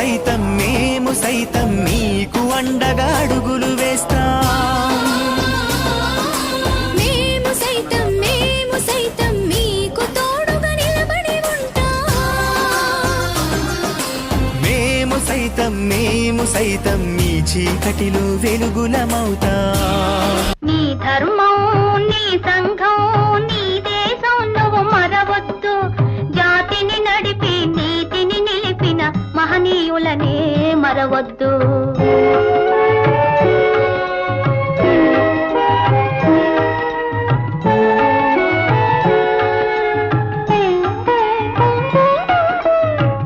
సైతం నీకు అండగా అడుగులు వేస్తాం. మేము సైతం మీకు తోడుగా నిలబడి ఉంటాం. మేము సైతం మీ చీకటిలో వెలుగులమవుతాం. నీ ధర్మం, నీ సంఘం, నీ దేశం నువ్వు మరవద్దు. జాతిని నడిపి నీతిని నిలిపిన మహనీయులనే మరవద్దు.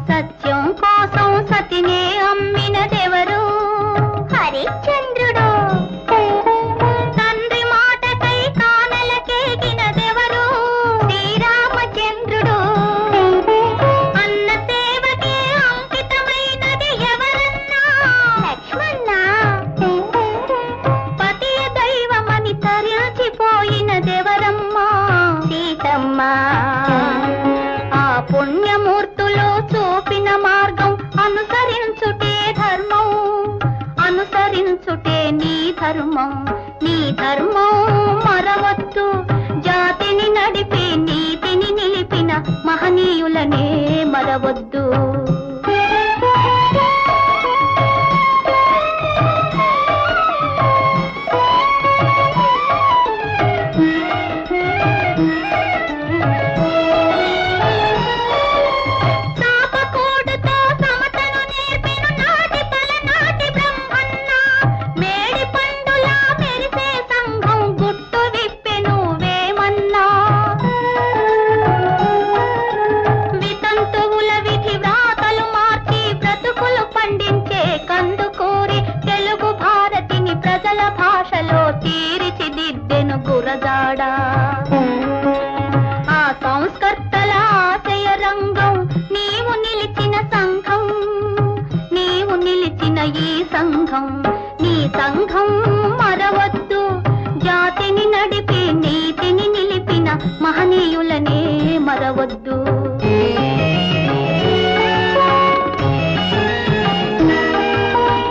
సత్యం కోసం సతినే అమ్మినదెవరు? హరిశ్చంద్రుడు. తండ్రి మాటకై కానలకేగినదెవరు? శ్రీరామచంద్రుడు. అన్న సేవకే అంకితమైనది ఎవరన్నా? లక్ష్మణ. పతియ దైవమని తరించిపోయినదెవరమ్మా? సీతమ్మ. ఆ పుణ్యమూర్తులు చూపిన మార్గం అనుసరించుటే ధర్మం, అనుసరించుటే నీ ధర్మం. నీ ధర్మం మరవద్దు. జాతిని నడిపి నీతిని నిలిపిన మహనీయులనే మరవద్దు. తాపకోడుతో సమతను నేర్పెను నాటి పలనాటి బ్రహ్మన్న. మేడి పండులా మెరిసే సంఘం గుట్టు విప్పెను వేమన్నా. వితంతువుల విధి వ్రాతలు మార్చి బ్రతుకులు పండించే కందుకూరి తెలుగు భారతిని ప్రజల భాషలో తీర్చిదిద్దెను గురజాడ.